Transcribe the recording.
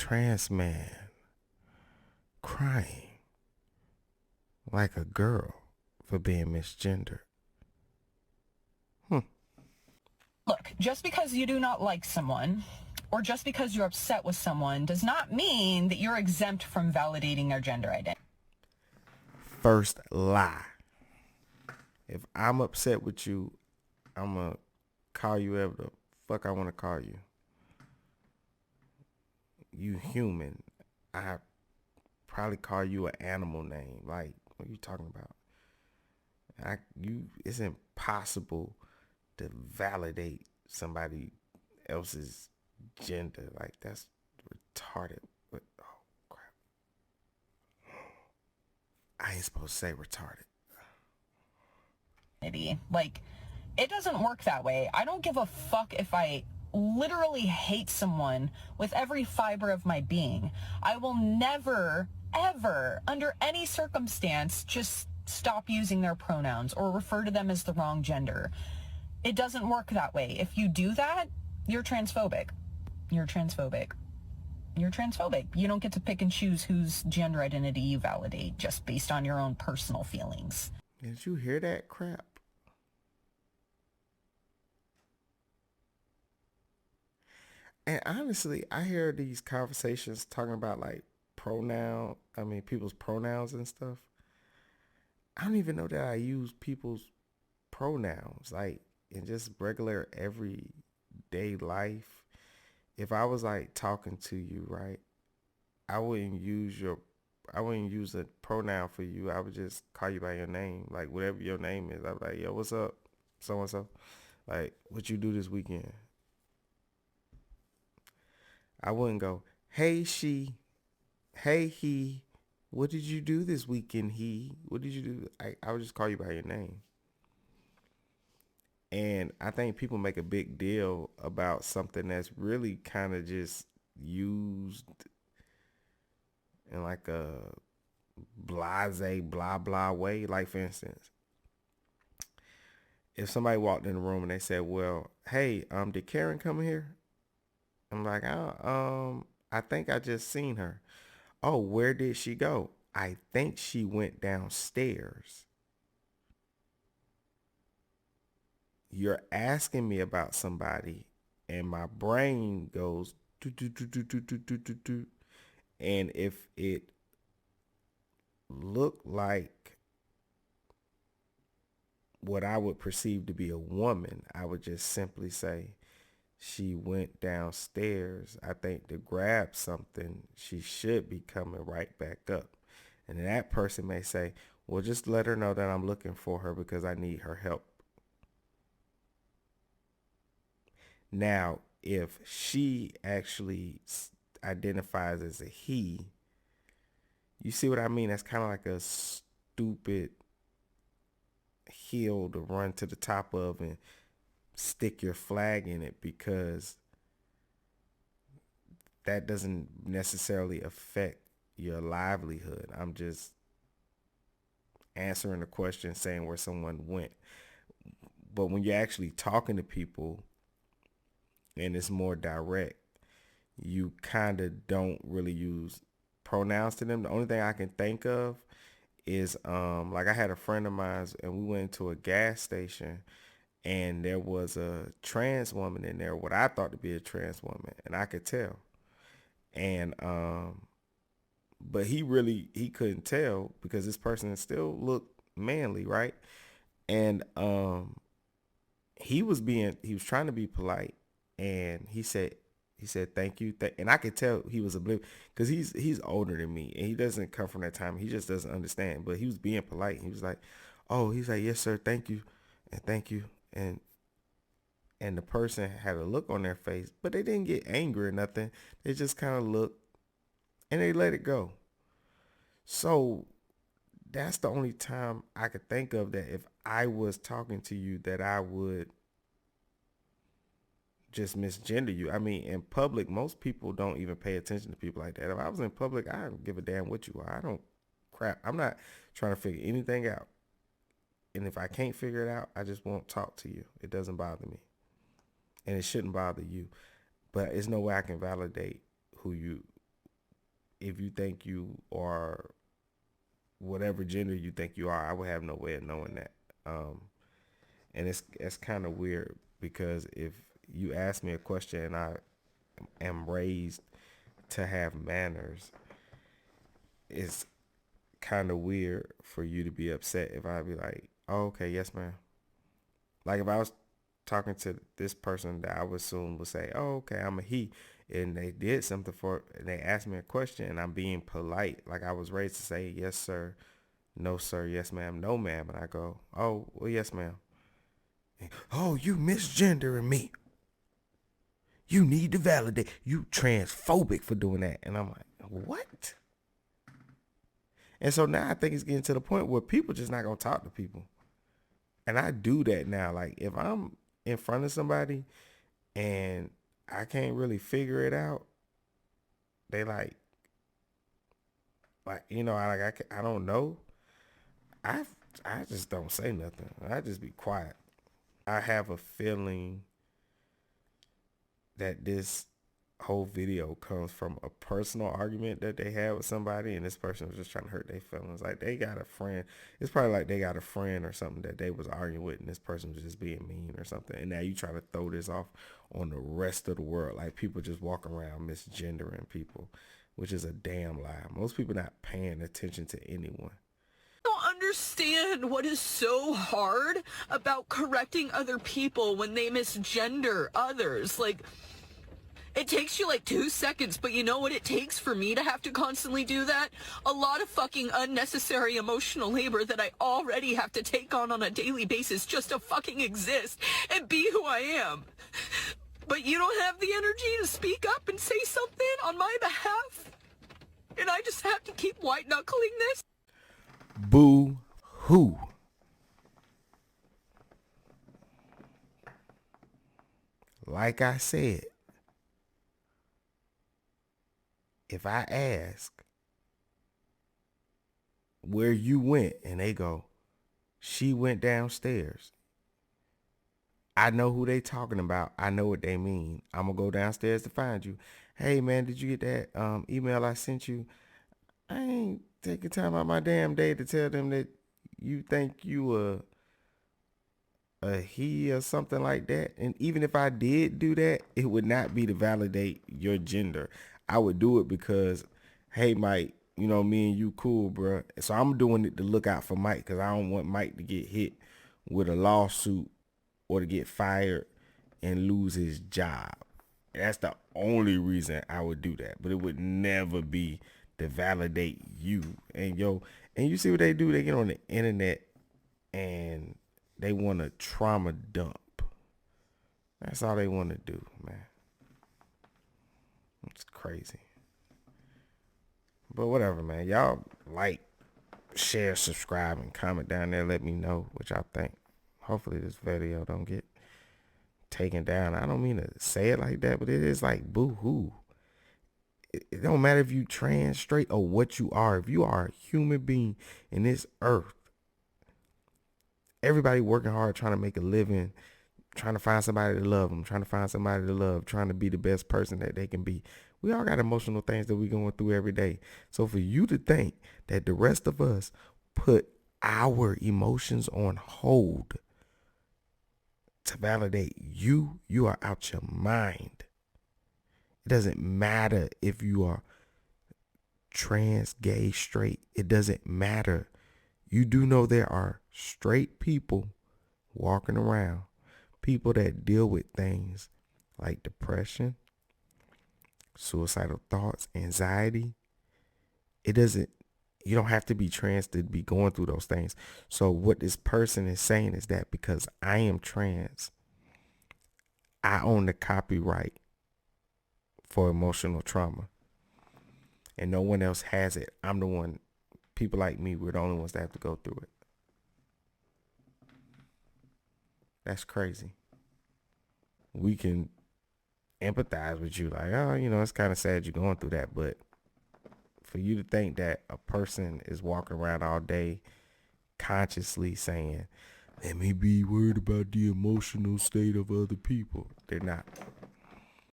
trans man crying like a girl for being misgendered. Hmm. Look, just because you do not like someone or just because you're upset with someone does not mean that you're exempt from validating their gender identity. First lie. If I'm upset with you, I'm going to call you whatever the fuck I want to call you. You human. I probably call you an animal name. Like, what are you talking about? It's impossible to validate somebody else's gender. Like, that's retarded. But, oh crap, I ain't supposed to say retarded. Like, it doesn't work that way. I don't give a fuck if I literally hate someone with every fiber of my being. I will never, ever, under any circumstance, just stop using their pronouns or refer to them as the wrong gender. It doesn't work that way. If you do that, you're transphobic. You're transphobic. You're transphobic. You don't get to pick and choose whose gender identity you validate just based on your own personal feelings. Did you hear that crap? And honestly, I hear these conversations talking about like people's pronouns and stuff. I don't even know that I use people's pronouns like in just regular everyday life. If I was like talking to you, right, I wouldn't use your I wouldn't use a pronoun for you. I would just call you by your name, like whatever your name is. I'd be like, yo, what's up, so and so? Like, what you do this weekend? I wouldn't go, hey she, hey he, what did you do this weekend? What did you do? I would just call you by your name. And I think people make a big deal about something that's really kind of just used in like a blase, blah, blah way. Like, for instance, if somebody walked in the room and they said, well, hey, did Karen come here? I'm like, I think I just seen her. Oh, where did she go? I think she went downstairs. You're asking me about somebody and my brain goes do, do, do, do, do, do, do, do, do. And if it looked like what I would perceive to be a woman, I would just simply say she went downstairs, I think, to grab something. She should be coming right back up. And then that person may say, well, just let her know that I'm looking for her because I need her help. Now, if she actually identifies as a he, you see what I mean? That's kind of like a stupid hill to run to the top of and stick your flag in it, because that doesn't necessarily affect your livelihood. I'm just answering the question, saying where someone went. But when you're actually talking to people and it's more direct, you kind of don't really use pronouns to them. The only thing I can think of is like I had a friend of mine and we went to a gas station and there was a trans woman in there, what I thought to be a trans woman, and I could tell. And but he couldn't tell because this person still looked manly, right? And he was trying to be polite, and he said thank you, and I could tell he was oblivious because he's older than me and he doesn't come from that time. He just doesn't understand. But he was being polite. He was like, oh, he's like, yes sir, thank you, and thank you, and the person had a look on their face, but they didn't get angry or nothing. They just kind of looked and they let it go. So that's the only time I could think of that if I was talking to you that I would just misgender you. I mean, in public, most people don't even pay attention to people like that. If I was in public, I don't give a damn what you are. I don't crap. I'm not trying to figure anything out. And if I can't figure it out, I just won't talk to you. It doesn't bother me. And it shouldn't bother you. But there's no way I can validate who you if you think you are whatever gender you think you are, I would have no way of knowing that. And it's kind of weird because if you ask me a question and I am raised to have manners, it's kind of weird for you to be upset if I be like, oh, okay, yes, ma'am. Like if I was talking to this person that I would assume would say, oh, okay, I'm a he, and they did something for, and they asked me a question, and I'm being polite, like I was raised to say, yes, sir, no, sir, yes, ma'am, no, ma'am, and I go, oh, well, yes, ma'am. Oh, you misgendering me. You need to validate. You transphobic for doing that. And I'm like, what? And so now I think it's getting to the point where people just not gonna talk to people. And I do that now. Like if I'm in front of somebody and I can't really figure it out, they like you know, I don't know. I I just don't say nothing. I just be quiet. I have a feeling that this whole video comes from a personal argument that they had with somebody, and this person was just trying to hurt their feelings. Like they got a friend. It's probably like they got a friend or something that they was arguing with, and this person was just being mean or something. And now you try to throw this off on the rest of the world, like people just walk around misgendering people, which is a damn lie. Most people not paying attention to anyone. Don't understand what is so hard about correcting other people when they misgender others. Like, it takes you like 2 seconds, but you know what it takes for me to have to constantly do that? A lot of fucking unnecessary emotional labor that I already have to take on a daily basis just to fucking exist and be who I am. But you don't have the energy to speak up and say something on my behalf? And I just have to keep white knuckling this? Boo hoo. Like I said, if I ask where you went and they go, she went downstairs, I know who they talking about. I know what they mean. I'm gonna go downstairs to find you. Hey man, did you get that email I sent you? I ain't taking time out my damn day to tell them that you think you a he or something like that. And even if I did do that, it would not be to validate your gender. I would do it because, hey Mike, you know me and you cool, bro. So I'm doing it to look out for Mike because I don't want Mike to get hit with a lawsuit or to get fired and lose his job. That's the only reason I would do that. But it would never be to validate you. And and you see what they do? They get on the internet and they want to trauma dump. That's all they want to do, man. It's crazy. But whatever, man. Y'all like, share, subscribe, and comment down there. Let me know what y'all think. Hopefully this video don't get taken down. I don't mean to say it like that, but it is like boo-hoo. It don't matter if you trans, straight, or what you are. If you are a human being in this earth, everybody working hard trying to make a living, trying to find somebody to love them, trying to find somebody to love, trying to be the best person that they can be. We all got emotional things that we going through every day. So for you to think that the rest of us put our emotions on hold to validate you, you are out your mind. It doesn't matter if you are trans, gay, straight. It doesn't matter. You do know there are straight people walking around, people that deal with things like depression, suicidal thoughts, anxiety. You don't have to be trans to be going through those things. So what this person is saying is that because I am trans, I own the copyright for emotional trauma and no one else has it. I'm the one. People like me, we're the only ones that have to go through it. That's crazy. We can empathize with you, like, oh, it's kind of sad you're going through that, but for you to think that a person is walking around all day consciously saying, let me be worried about the emotional state of other people, they're not.